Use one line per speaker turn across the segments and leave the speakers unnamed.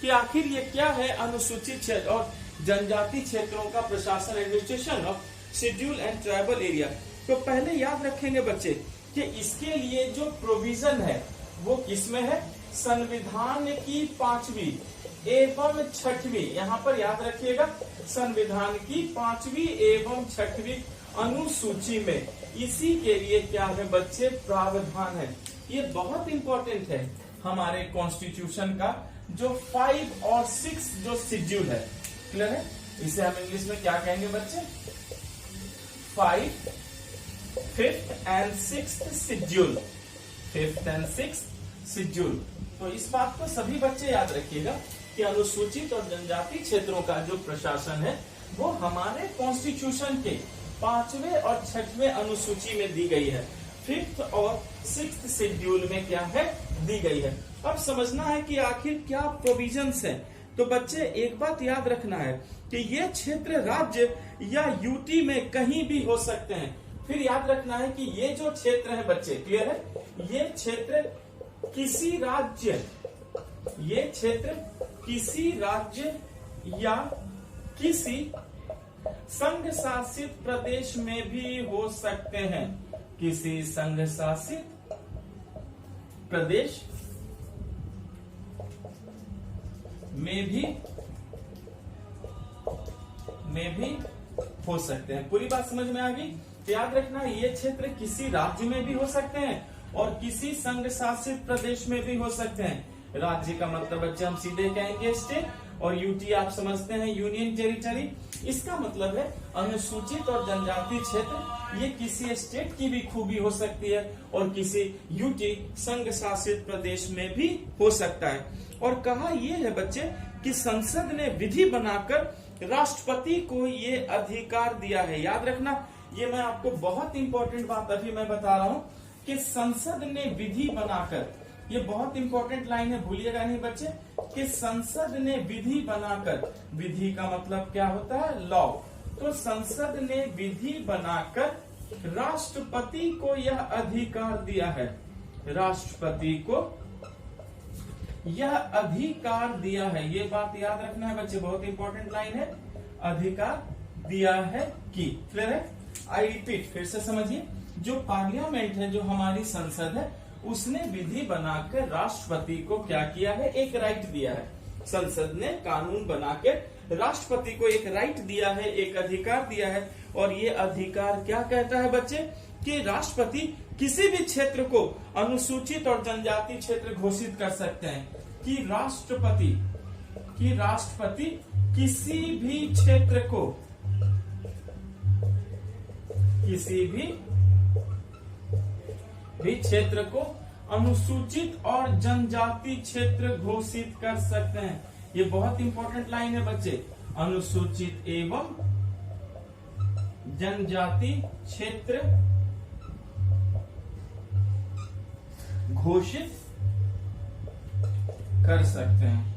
कि आखिर ये क्या है अनुसूचित क्षेत्र और जनजाति क्षेत्रों का प्रशासन, administration of schedule and tribal area. तो पहले याद रखेंगे बच्चे कि इसके लिए जो प्रोविजन है वो किसमें है, संविधान की 5वीं एवं 6वीं, यहाँ पर याद रखिएगा संविधान की 5वीं एवं 6वीं अनुसूची में इसी के लिए क्या है बच्चे, प्रावधान है। ये बहुत इंपॉर्टेंट है हमारे कॉन्स्टिट्यूशन का जो 5 और 6 जो शेड्यूल है, क्लियर है। इसे हम इंग्लिश में क्या कहेंगे बच्चे, 5, 5th and 6th schedule, 5th and 6th schedule. तो इस बात को सभी बच्चे याद रखिएगा कि अनुसूचित और जनजाति क्षेत्रों का जो प्रशासन है वो हमारे कॉन्स्टिट्यूशन के 5वें और 6वें अनुसूची में दी गई है, 5th और 6th शेड्यूल में क्या है, दी गई है। अब समझना है कि आखिर क्या प्रोविजंस हैं। तो बच्चे एक बात याद रखना है कि ये क्षेत्र राज्य या यूटी में कहीं भी हो सकते हैं। फिर याद रखना है कि ये जो क्षेत्र है बच्चे, क्लियर है, ये क्षेत्र किसी राज्य, ये क्षेत्र किसी राज्य या किसी संघ शासित प्रदेश में भी हो सकते हैं, किसी संघ शासित प्रदेश में भी हो सकते हैं। पूरी बात समझ में आ गई। याद रखना ये क्षेत्र किसी राज्य में भी हो सकते हैं और किसी संघ शासित प्रदेश में भी हो सकते हैं। राज्य का मतलब बच्चे हम सीधे कहेंगे स्टेट, और यूटी आप समझते हैं यूनियन टेरिटरी। इसका मतलब है अनुसूचित और जनजाति क्षेत्र ये किसी स्टेट की भी खूबी हो सकती है और किसी यूटी संघ शासित प्रदेश में भी हो सकता है। और कहा यह है बच्चे कि संसद ने विधि बनाकर राष्ट्रपति को ये अधिकार दिया है। याद रखना, ये मैं आपको बहुत इंपॉर्टेंट बात अभी मैं बता रहा हूं कि संसद ने विधि बनाकर, ये बहुत इंपॉर्टेंट लाइन है, भूलिएगा नहीं बच्चे, कि संसद ने विधि बनाकर, विधि का मतलब क्या होता है, लॉ। तो संसद ने विधि बनाकर राष्ट्रपति को यह अधिकार दिया है, राष्ट्रपति को यह अधिकार दिया है। ये बात याद रखना है बच्चे, बहुत इंपॉर्टेंट लाइन है, अधिकार दिया है कि, क्लियर है। आई रिपीट, फिर से समझिए, जो पार्लियामेंट है, जो हमारी संसद है, उसने विधि बनाकर राष्ट्रपति को क्या किया है, एक राइट दिया है। संसद ने कानून बनाकर राष्ट्रपति को एक राइट दिया है, एक अधिकार दिया है। और ये अधिकार क्या कहता है बच्चे, कि राष्ट्रपति किसी भी क्षेत्र को अनुसूचित और जनजाति क्षेत्र घोषित कर सकते हैं। कि राष्ट्रपति किसी भी क्षेत्र को, किसी भी क्षेत्र को अनुसूचित और जनजाति क्षेत्र घोषित कर सकते हैं। ये बहुत इंपॉर्टेंट लाइन है बच्चे, अनुसूचित एवं जनजाति क्षेत्र घोषित कर सकते हैं।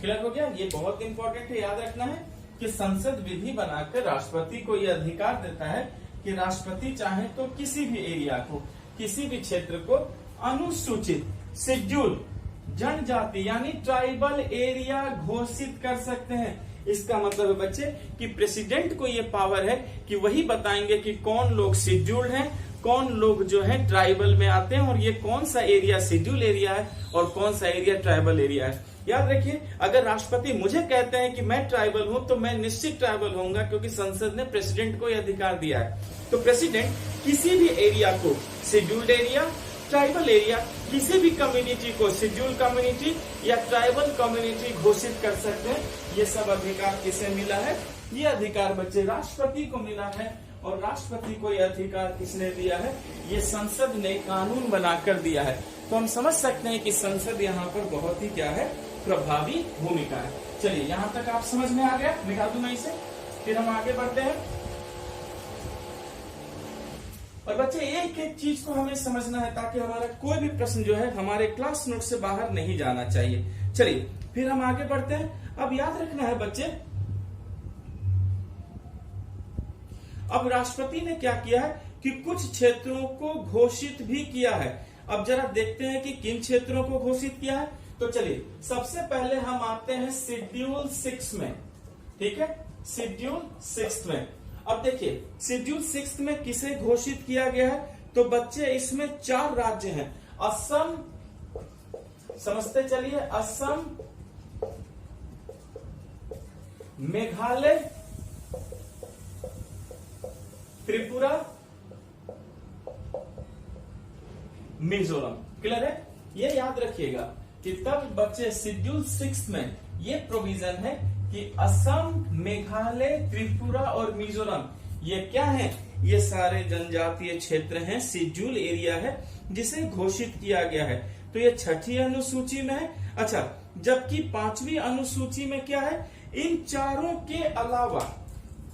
क्लियर हो गया। ये बहुत इंपॉर्टेंट है, याद रखना है कि संसद विधि बनाकर राष्ट्रपति को यह अधिकार देता है कि राष्ट्रपति चाहे तो किसी भी एरिया को, किसी भी क्षेत्र को अनुसूचित, शेड्यूल, जनजाति यानी ट्राइबल एरिया घोषित कर सकते हैं। इसका मतलब है बच्चे कि प्रेसिडेंट को ये पावर है कि वही बताएंगे कि कौन लोग शेड्यूल्ड हैं, कौन लोग जो है ट्राइबल में आते हैं, और ये कौन सा एरिया शेड्यूल एरिया है और कौन सा एरिया ट्राइबल एरिया है। याद रखिए, अगर राष्ट्रपति मुझे कहते हैं कि मैं ट्राइबल हूं तो मैं निश्चित ट्राइबल होऊंगा, क्योंकि संसद ने प्रेसिडेंट को यह अधिकार दिया है। तो प्रेसिडेंट किसी भी एरिया को, शेड्यूल्ड एरिया, ट्राइबल एरिया, किसी भी कम्युनिटी को शेड्यूल कम्युनिटी या ट्राइबल कम्युनिटी घोषित कर सकते हैं। ये सब अधिकार किसे मिला है, ये अधिकार बच्चे राष्ट्रपति को मिला है। और राष्ट्रपति को यह अधिकार किसने दिया है, ये संसद ने कानून बनाकर दिया है। तो हम समझ सकते हैं कि संसद यहाँ पर बहुत ही क्या है, प्रभावी भूमिका है। चलिए यहाँ तक आप समझ में आ गया, निकाल दूं मैं इसे, फिर हम आगे बढ़ते हैं। और बच्चे एक एक चीज को हमें समझना है ताकि हमारा कोई भी प्रश्न जो है हमारे क्लास नोट से बाहर नहीं जाना चाहिए। चलिए फिर हम आगे बढ़ते हैं। अब याद रखना है बच्चे, अब राष्ट्रपति ने क्या किया है कि कुछ क्षेत्रों को घोषित भी किया है। अब जरा देखते हैं कि किन क्षेत्रों को घोषित किया है। तो चलिए सबसे पहले हम आते हैं शेड्यूल 6 में, ठीक है, शेड्यूल 6 में। अब देखिए शेड्यूल 6 में किसे घोषित किया गया है, तो बच्चे इसमें 4 राज्य हैं। असम, समझते चलिए, असम, मेघालय, त्रिपुरा, मिजोरम। क्लियर है? ये याद रखिएगा कि तब बच्चे शेड्यूल 6 में ये प्रोविजन है कि असम, मेघालय, त्रिपुरा और मिजोरम ये क्या है, ये सारे जनजातीय क्षेत्र हैं, शेड्यूल एरिया है जिसे घोषित किया गया है। तो ये 6ठी अनुसूची में है। अच्छा, जबकि 5वीं अनुसूची में क्या है, इन चारों के अलावा,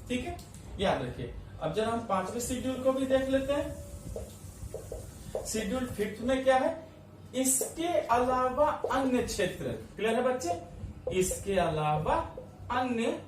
ठीक है, याद रखिए। अब जरा हम 5वें शेड्यूल को भी देख लेते हैं। शेड्यूल 5 में क्या है, इसके अलावा अन्य क्षेत्र। क्लियर है बच्चे? इसके अलावा अन्य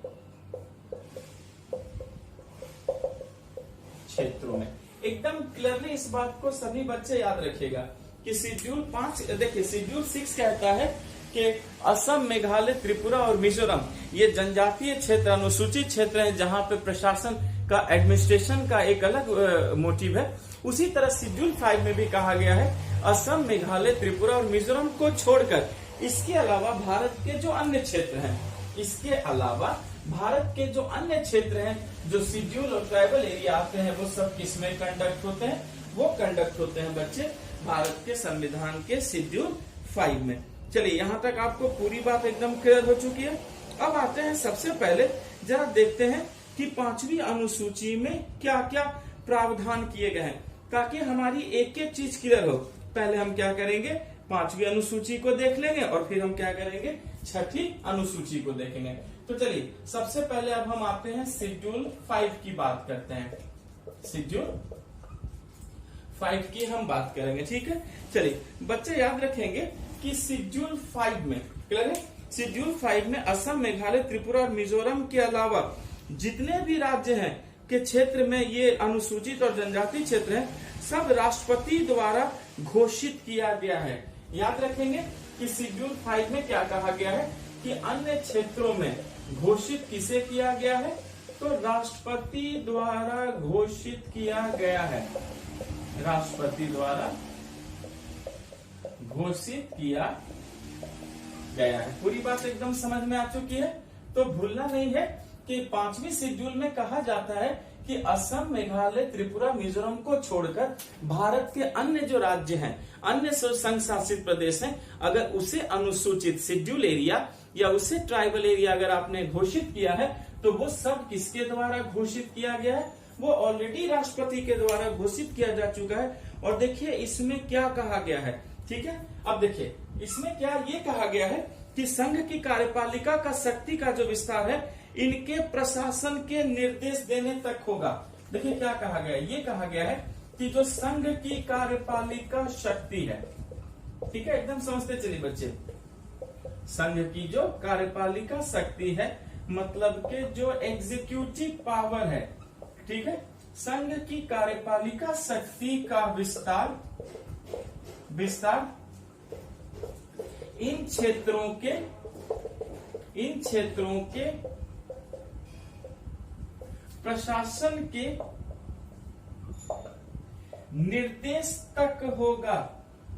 क्षेत्रों में। एकदम क्लियरली इस बात को सभी बच्चे याद रखिएगा कि शेड्यूल 5, देखिए शेड्यूल 6 कहता है कि असम, मेघालय, त्रिपुरा और मिजोरम ये जनजातीय क्षेत्र, अनुसूचित क्षेत्र हैं जहां पे प्रशासन का, एडमिनिस्ट्रेशन का एक अलग मोटिव है। उसी तरह शेड्यूल 5 में भी कहा गया है असम, मेघालय, त्रिपुरा और मिजोरम को छोड़कर इसके अलावा भारत के जो अन्य क्षेत्र हैं, इसके अलावा भारत के जो अन्य क्षेत्र हैं जो शेड्यूल और ट्राइबल एरिया आते हैं, वो सब किसमें कंडक्ट होते हैं, वो कंडक्ट होते हैं बच्चे भारत के संविधान के शेड्यूल 5 में। चलिए यहाँ तक आपको पूरी बात एकदम क्लियर हो चुकी है। अब आते हैं सबसे पहले जरा देखते हैं कि 5वीं अनुसूची में क्या क्या प्रावधान किए गए हैं, ताकि हमारी एक एक चीज क्लियर हो। पहले हम क्या करेंगे, 5वीं अनुसूची को देख लेंगे और फिर हम क्या करेंगे, 6ठी अनुसूची को देखेंगे। तो चलिए सबसे पहले अब हम आते हैं शेड्यूल 5 की बात करते हैं। शेड्यूल 5 की हम बात करेंगे, ठीक है। चलिए बच्चे याद रखेंगे कि शेड्यूल 5 में, क्लियर है, शेड्यूल 5 में असम, मेघालय, त्रिपुरा और मिजोरम के अलावा जितने भी राज्य हैं के क्षेत्र में ये अनुसूचित और जनजातीय क्षेत्र हैं, सब राष्ट्रपति द्वारा घोषित किया गया है। याद रखेंगे कि शेड्यूल 5 में क्या कहा गया है कि अन्य क्षेत्रों में घोषित किसे किया गया है, तो राष्ट्रपति द्वारा घोषित किया गया है। राष्ट्रपति द्वारा घोषित किया गया है। पूरी बात एकदम समझ में आ चुकी है। तो भूलना नहीं है कि 5वीं शेड्यूल में कहा जाता है कि असम, मेघालय, त्रिपुरा, मिजोरम को छोड़कर भारत के अन्य जो राज्य हैं, अन्य संघ शासित प्रदेश हैं, अगर उसे अनुसूचित शेड्यूल एरिया या उसे ट्राइबल एरिया अगर आपने घोषित किया है, तो वो सब किसके द्वारा घोषित किया गया है, वो ऑलरेडी राष्ट्रपति के द्वारा घोषित किया जा चुका है। और देखिए इसमें क्या कहा गया है, ठीक है। अब देखिए इसमें क्या ये कहा गया है कि संघ की कार्यपालिका का शक्ति का जो विस्तार है, इनके प्रशासन के निर्देश देने तक होगा। देखिए क्या कहा गया है, ये कहा गया है कि जो संघ की कार्यपालिका शक्ति है, ठीक है, एकदम समझते चलिए बच्चे, संघ की जो कार्यपालिका शक्ति है, मतलब के जो एग्जीक्यूटिव पावर है, ठीक है, संघ की कार्यपालिका शक्ति का विस्तार इन क्षेत्रों के प्रशासन के निर्देश तक होगा।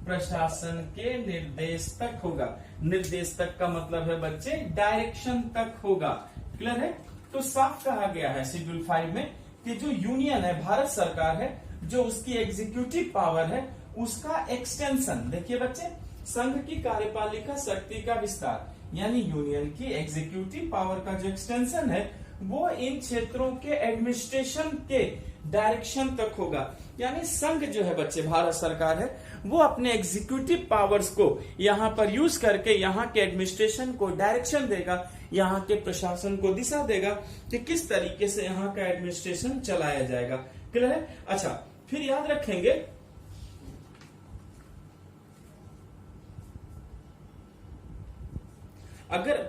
प्रशासन के निर्देश तक होगा। निर्देश तक का मतलब है बच्चे डायरेक्शन तक होगा। क्लियर है? तो साफ कहा गया है शेड्यूल 5 में कि जो यूनियन है, भारत सरकार है, जो उसकी एग्जीक्यूटिव पावर है, उसका एक्सटेंशन, देखिए बच्चे, संघ की कार्यपालिका शक्ति का विस्तार यानी यूनियन की एग्जीक्यूटिव पावर का जो एक्सटेंशन है, वो इन क्षेत्रों के एडमिनिस्ट्रेशन के डायरेक्शन तक होगा। यानी संघ जो है बच्चे, भारत सरकार है, वो अपने एग्जीक्यूटिव पावर्स को यहाँ पर यूज करके यहाँ के एडमिनिस्ट्रेशन को डायरेक्शन देगा, यहाँ के प्रशासन को दिशा देगा कि किस तरीके से यहाँ का एडमिनिस्ट्रेशन चलाया जाएगा। क्लियर है? अच्छा, फिर याद रखेंगे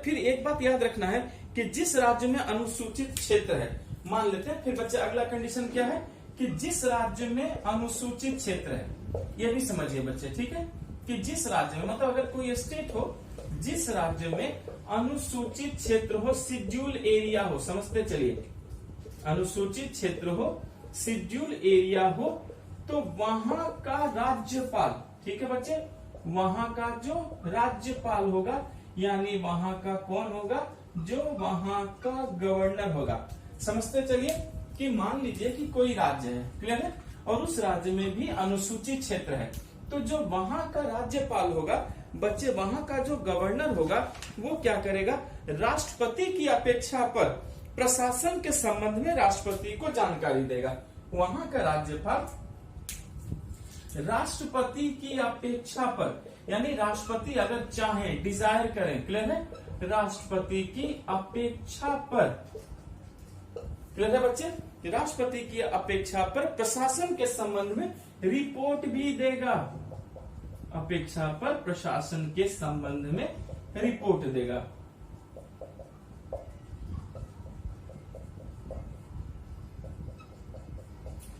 फिर एक बात याद रखना है कि जिस राज्य में अनुसूचित क्षेत्र है, मान लेते हैं, फिर बच्चे अगला कंडीशन क्या है कि जिस राज्य में अनुसूचित क्षेत्र है, ये भी समझिए बच्चे, ठीक है, कि जिस राज्य में, मतलब अगर कोई स्टेट हो जिस राज्य में अनुसूचित क्षेत्र हो, शेड्यूल एरिया हो, समझते चलिए, अनुसूचित क्षेत्र हो, शेड्यूल एरिया हो, तो वहां का राज्यपाल, ठीक है बच्चे, वहां का जो राज्यपाल होगा, यानी वहां का कौन होगा, जो वहां का गवर्नर होगा। समझते चलिए कि मान लीजिए कि कोई राज्य है, क्लियर है, और उस राज्य में भी अनुसूचित क्षेत्र है, तो जो वहां का राज्यपाल होगा बच्चे, वहां का जो गवर्नर होगा वो क्या करेगा, राष्ट्रपति की अपेक्षा पर प्रशासन के संबंध में राष्ट्रपति को जानकारी देगा। वहां का राज्यपाल राष्ट्रपति की अपेक्षा पर, यानी राष्ट्रपति अगर चाहें, डिजायर करें, क्लियर है, राष्ट्रपति की अपेक्षा पर, क्लियर है बच्चे, राष्ट्रपति की अपेक्षा पर प्रशासन के संबंध में रिपोर्ट भी देगा, अपेक्षा पर प्रशासन के संबंध में रिपोर्ट देगा।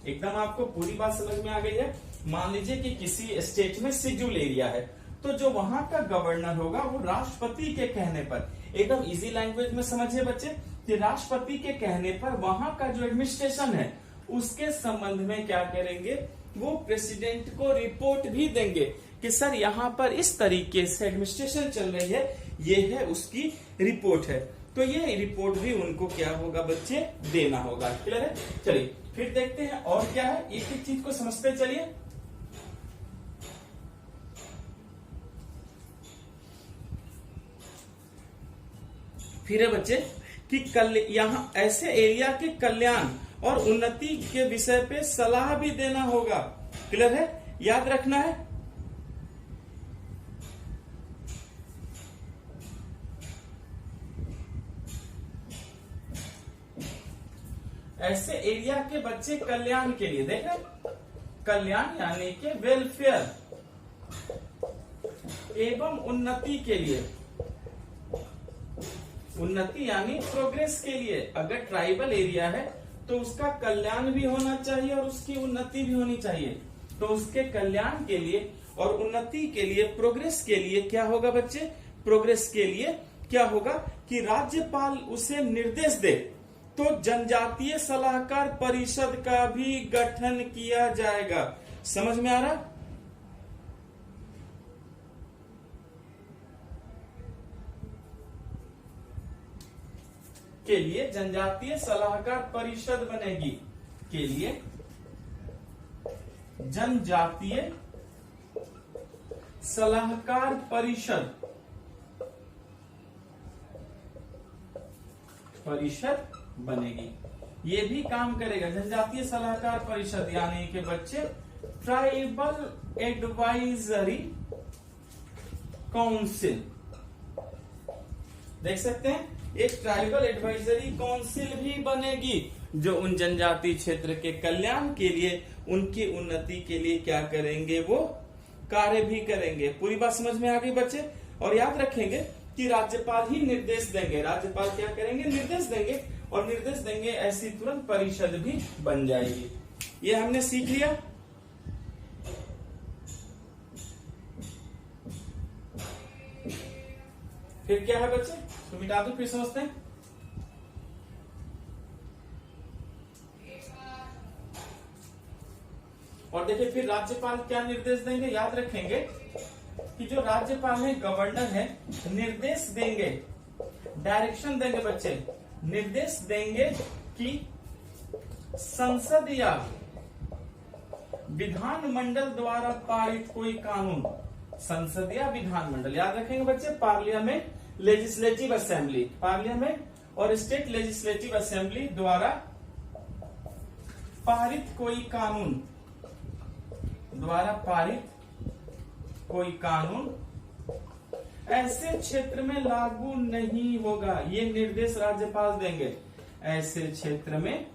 एकदम आपको पूरी बात समझ में आ गई है। मान लीजिए कि किसी स्टेट में शेड्यूल एरिया है, तो जो वहां का गवर्नर होगा वो राष्ट्रपति के कहने पर, एकदम इजी लैंग्वेज में समझिए बच्चे, कि राष्ट्रपति के कहने पर वहां का जो एडमिनिस्ट्रेशन है उसके संबंध में क्या करेंगे, वो प्रेसिडेंट को रिपोर्ट भी देंगे कि सर यहाँ पर इस तरीके से एडमिनिस्ट्रेशन चल रही है, ये है उसकी रिपोर्ट है। तो ये रिपोर्ट भी उनको क्या होगा बच्चे, देना होगा। क्लियर है? चलिए फिर देखते हैं और क्या है, एक एक चीज को समझते चलिए। फिर है बच्चे कि यहाँ ऐसे एरिया के कल्याण और उन्नति के विषय पे सलाह भी देना होगा। क्लियर है? याद रखना है। ऐसे एरिया के बच्चे कल्याण के लिए, देख रहे, कल्याण यानी के वेलफेयर एवं उन्नति के लिए, उन्नति यानी प्रोग्रेस के लिए। अगर ट्राइबल एरिया है तो उसका कल्याण भी होना चाहिए और उसकी उन्नति भी होनी चाहिए। तो उसके कल्याण के लिए और उन्नति के लिए, प्रोग्रेस के लिए क्या होगा बच्चे, प्रोग्रेस के लिए क्या होगा कि राज्यपाल उसे निर्देश दे तो जनजातीय सलाहकार परिषद का भी गठन किया जाएगा। समझ में आ रहा? के लिए जनजातीय सलाहकार परिषद बनेगी, के लिए जनजातीय सलाहकार परिषद बनेगी। ये भी काम करेगा जनजातीय सलाहकार परिषद, यानी कि बच्चे ट्राइबल एडवाइजरी काउंसिल, देख सकते हैं, एक ट्राइबल एडवाइजरी काउंसिल भी बनेगी जो उन जनजातीय क्षेत्र के कल्याण के लिए, उनकी उन्नति के लिए क्या करेंगे, वो कार्य भी करेंगे। पूरी बात समझ में आ गई बच्चे? और याद रखेंगे कि राज्यपाल ही निर्देश देंगे, राज्यपाल क्या करेंगे, निर्देश देंगे, और निर्देश देंगे ऐसी तुरंत परिषद भी बन जाएगी। ये हमने सीख लिया। फिर क्या है बच्चे, तो मिटा दो, फिर समझते हैं। और देखिए फिर राज्यपाल क्या निर्देश देंगे, याद रखेंगे कि जो राज्यपाल है, गवर्नर है, निर्देश देंगे, डायरेक्शन देंगे बच्चे, निर्देश देंगे कि संसद या विधानमंडल द्वारा पारित कोई कानून, संसद या विधानमंडल, याद रखेंगे बच्चे, पार्लियामेंट, लेजिस्लेटिव असेंबली, पार्लियामेंट और स्टेट लेजिस्लेटिव असेंबली द्वारा पारित कोई कानून, द्वारा पारित कोई कानून ऐसे क्षेत्र में लागू नहीं होगा। ये निर्देश राज्यपाल देंगे, ऐसे क्षेत्र में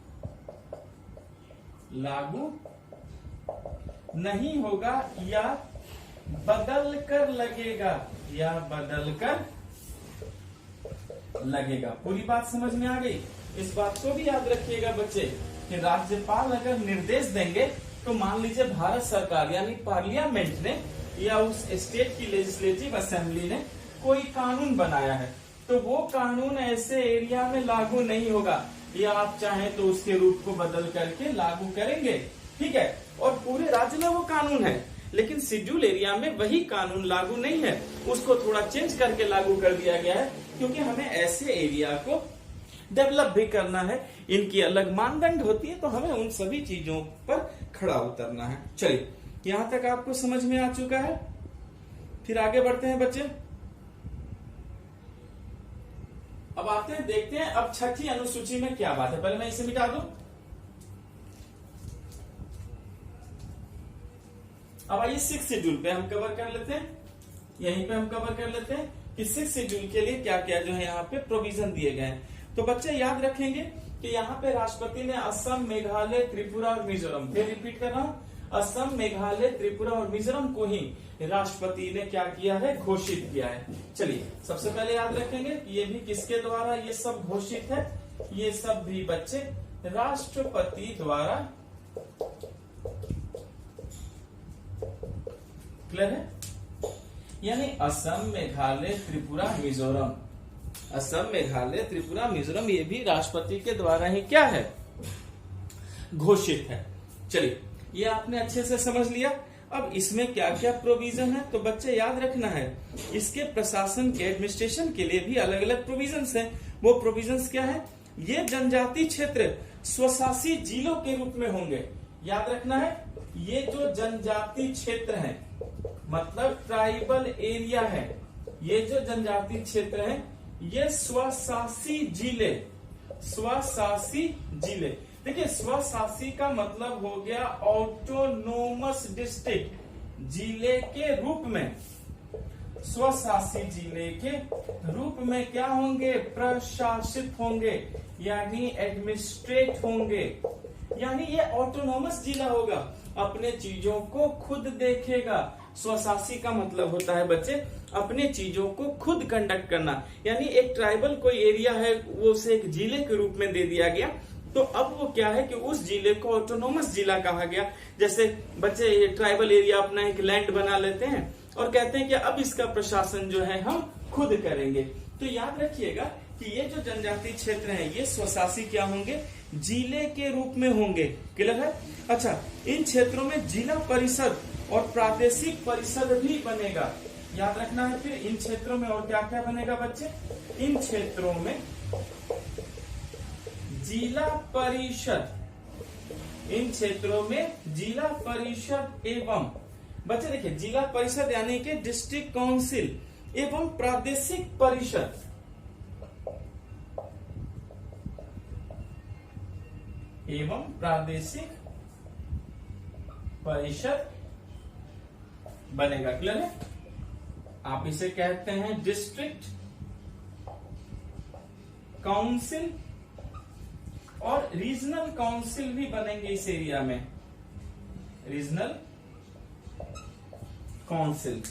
लागू नहीं होगा या बदल कर लगेगा, या बदल कर लगेगा। पूरी बात समझ में आ गई? इस बात को भी याद रखिएगा बच्चे कि राज्यपाल अगर निर्देश देंगे तो मान लीजिए भारत सरकार यानी पार्लियामेंट ने या उस स्टेट की लेजिस्लेटिव असेंबली ने कोई कानून बनाया है, तो वो कानून ऐसे एरिया में लागू नहीं होगा, या आप चाहें तो उसके रूप को बदल करके लागू करेंगे, ठीक है। और पूरे राज्य में वो कानून है, लेकिन शेड्यूल एरिया में वही कानून लागू नहीं है, उसको थोड़ा चेंज करके लागू कर दिया गया है, क्योंकि हमें ऐसे एरिया को डेवलप भी करना है, इनकी अलग मानदंड होती है, तो हमें उन सभी चीजों पर खड़ा उतरना है। चलिए, यहां तक आपको समझ में आ चुका है। फिर आगे बढ़ते हैं बच्चे। अब आते हैं, देखते हैं अब छठी अनुसूची में क्या बात है। पहले मैं इसे मिटा दूं। अब आइए 6 शेड्यूल पे हम कवर कर लेते हैं, यहीं पे हम कवर कर लेते हैं कि 6 शेड्यूल के लिए क्या क्या जो है यहाँ पे प्रोविजन दिए गए हैं। तो बच्चे याद रखेंगे कि यहाँ पे राष्ट्रपति ने असम, मेघालय, त्रिपुरा और मिजोरम, फिर रिपीट कर रहा हूं, असम, मेघालय, त्रिपुरा और मिजोरम को ही राष्ट्रपति ने क्या किया है, घोषित किया है। चलिए, सबसे पहले याद रखेंगे ये भी किसके द्वारा ये सब घोषित है, ये सब भी बच्चे राष्ट्रपति द्वारा, क्लियर है। यानी असम, मेघालय, त्रिपुरा, मिजोरम, असम, मेघालय, त्रिपुरा, मिजोरम, ये भी राष्ट्रपति के द्वारा ही क्या है, घोषित है। चलिए, ये आपने अच्छे से समझ लिया। अब इसमें क्या क्या प्रोविजन है, तो बच्चे याद रखना है, इसके प्रशासन के एडमिनिस्ट्रेशन के लिए भी अलग अलग प्रोविजंस हैं। वो प्रोविजंस क्या है, ये जनजाति क्षेत्र स्वशासी जिलों के रूप में होंगे। याद रखना है, ये जो जनजाति क्षेत्र है, मतलब ट्राइबल एरिया है, ये जो जनजाति क्षेत्र है, ये स्वशासी जिले, स्वशासी जिले। देखिए, स्वशासी का मतलब हो गया ऑटोनोमस डिस्ट्रिक्ट, जिले के रूप में, स्वशासी जिले के रूप में क्या होंगे, प्रशासित होंगे, यानी एडमिनिस्ट्रेट होंगे। यानी ये ऑटोनोमस जिला होगा, अपने चीजों को खुद देखेगा। स्वशासी का मतलब होता है बच्चे अपने चीजों को खुद कंडक्ट करना। यानी एक ट्राइबल कोई एरिया है, वो उसे एक जिले के रूप में दे दिया गया, तो अब वो क्या है कि उस जिले को ऑटोनोमस जिला कहा गया। जैसे बच्चे ये ट्राइबल एरिया अपना एक लैंड बना लेते हैं और कहते हैं कि अब इसका प्रशासन जो है हम खुद करेंगे। तो याद रखिएगा कि ये जो जनजाति क्षेत्र है, ये स्वशासी क्या होंगे, जिले के रूप में होंगे। क्लियर है। अच्छा, इन क्षेत्रों में जिला परिषद और प्रादेशिक परिषद भी बनेगा। याद रखना है। फिर इन क्षेत्रों में और क्या क्या बनेगा बच्चे, इन क्षेत्रों में जिला परिषद, इन क्षेत्रों में जिला परिषद एवं, बच्चे देखिए, जिला परिषद यानी कि डिस्ट्रिक्ट काउंसिल एवं प्रादेशिक परिषद, एवं प्रादेशिक परिषद बनेगा। क्लियर है। आप इसे कहते हैं डिस्ट्रिक्ट काउंसिल, और रीजनल काउंसिल भी बनेंगे इस एरिया में, रीजनल काउंसिल।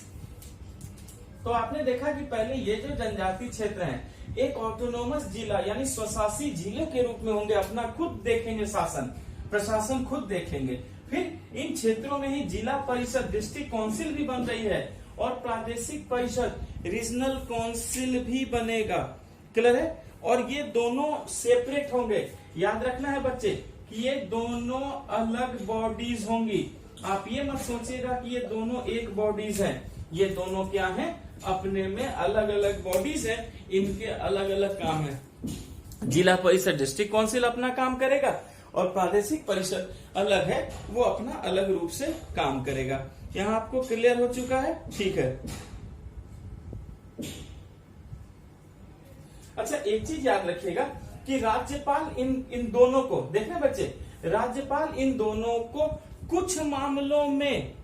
तो आपने देखा कि पहले ये जो जनजाति क्षेत्र हैं, एक ऑटोनोमस जिला यानी स्वशासी जिले के रूप में होंगे, अपना खुद देखेंगे शासन, प्रशासन खुद देखेंगे। फिर इन क्षेत्रों में ही जिला परिषद, डिस्ट्रिक्ट काउंसिल भी बन रही है, और प्रादेशिक परिषद, रीजनल काउंसिल भी बनेगा। क्लियर है। और ये दोनों सेपरेट होंगे। याद रखना है बच्चे कि ये दोनों अलग बॉडीज होंगी। आप ये मत सोचिएगा कि ये दोनों एक बॉडीज हैं। ये दोनों क्या हैं, अपने में अलग अलग बॉडीज हैं, इनके अलग अलग काम है। जिला परिषद, डिस्ट्रिक्ट काउंसिल अपना काम करेगा, और प्रादेशिक परिषद अलग है, वो अपना अलग रूप से काम करेगा। यहाँ आपको क्लियर हो चुका है। ठीक है। अच्छा, एक चीज याद रखिएगा कि राज्यपाल इन दोनों को, देखना बच्चे, राज्यपाल इन दोनों को कुछ मामलों में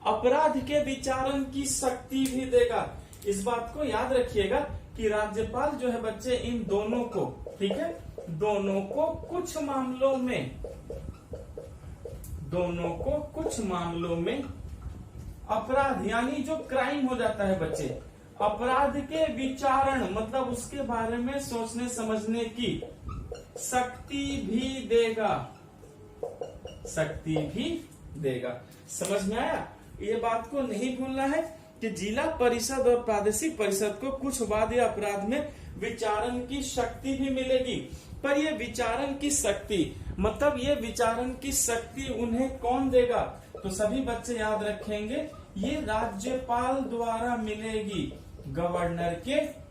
अपराध के विचारण की शक्ति भी देगा। इस बात को याद रखिएगा कि राज्यपाल जो है बच्चे इन दोनों को, ठीक है, दोनों को कुछ मामलों में, दोनों को कुछ मामलों में अपराध यानी जो क्राइम हो जाता है बच्चे, अपराध के विचारण मतलब उसके बारे में सोचने समझने की शक्ति भी देगा, शक्ति भी देगा। समझ में आया? ये बात को नहीं भूलना है कि जिला परिषद और प्रादेशिक परिषद को कुछ वाद या अपराध में विचारण की शक्ति भी मिलेगी। पर ये विचारण की शक्ति मतलब ये विचारण की शक्ति उन्हें कौन देगा? तो सभी बच्चे याद रखेंगे, ये राज्यपाल द्वारा मिलेगी, गवर्नर के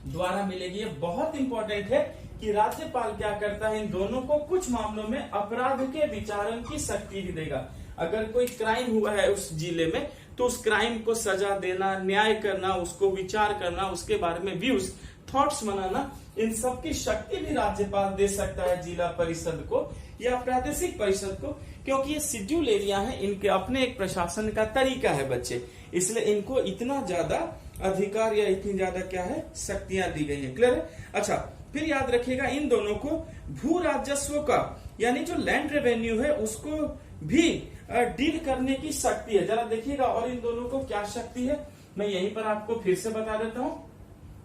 द्वारा मिलेगी। ये बहुत इंपॉर्टेंट है कि राज्यपाल क्या करता है, इन दोनों को कुछ मामलों में अपराध के विचारण की शक्ति भी देगा। अगर कोई क्राइम हुआ है उस जिले में तो उस क्राइम को सजा देना, न्याय करना, उसको विचार करना, उसके बारे में व्यूज, थॉट्स बनाना, इन सब की शक्ति भी राज्यपाल दे सकता है जिला परिषद को या प्रादेशिक परिषद को, क्योंकि ये शेड्यूल एरिया है, इनके अपने एक प्रशासन का तरीका है बच्चे, इसलिए इनको इतना ज्यादा अधिकार या इतनी ज्यादा क्या है, शक्तियां दी गई है। क्लियर है? अच्छा, फिर याद रखिएगा इन दोनों को भू राजस्व का यानी जो लैंड रेवेन्यू है उसको भी डील करने की शक्ति है। जरा देखिएगा और इन दोनों को क्या शक्ति है, मैं यहीं पर आपको फिर से बता देता हूं।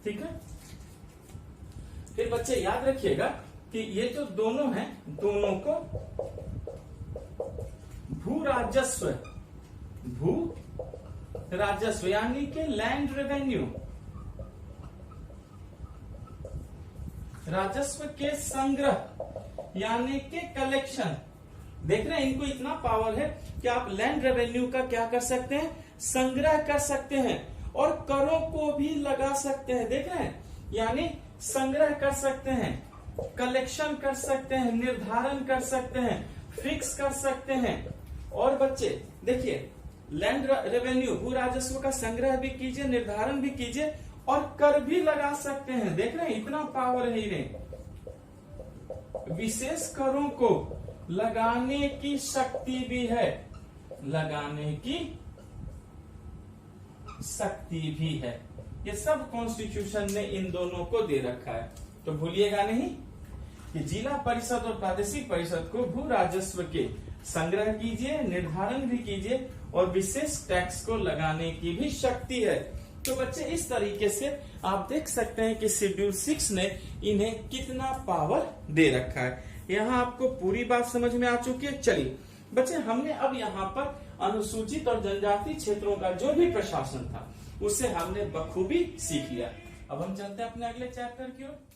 ठीक है, फिर बच्चे याद रखिएगा कि ये जो दोनों हैं, दोनों को भू राजस्व यानी कि लैंड रेवेन्यू, राजस्व के संग्रह यानी कि कलेक्शन। देख रहे हैं, इनको इतना पावर है कि आप लैंड रेवेन्यू का क्या कर सकते हैं, संग्रह कर सकते हैं और करों को भी लगा सकते हैं। देख रहे हैं, यानी संग्रह कर सकते हैं, कलेक्शन कर सकते हैं, निर्धारण कर सकते हैं, फिक्स कर सकते हैं। और बच्चे देखिए, लैंड रेवेन्यू भू राजस्व का संग्रह भी कीजिए, निर्धारण भी कीजिए और कर भी लगा सकते हैं। देख रहे हैं, इतना पावर है इन्हें। विशेष करों को लगाने की शक्ति भी है, लगाने की शक्ति भी है। ये सब कॉन्स्टिट्यूशन ने इन दोनों को दे रखा है। तो भूलिएगा नहीं कि जिला परिषद और प्रादेशिक परिषद को भू राजस्व के संग्रह कीजिए, निर्धारण भी कीजिए और विशेष टैक्स को लगाने की भी शक्ति है। तो बच्चे इस तरीके से आप देख सकते हैं कि शेड्यूल 6 ने इन्हें कितना पावर दे रखा है। यहाँ आपको पूरी बात समझ में आ चुकी है। चलिए बच्चे, हमने अब यहाँ पर अनुसूचित और जनजाति क्षेत्रों का जो भी प्रशासन था उसे हमने बखूबी सीख लिया। अब हम चलते हैं अपने अगले चैप्टर की ओर।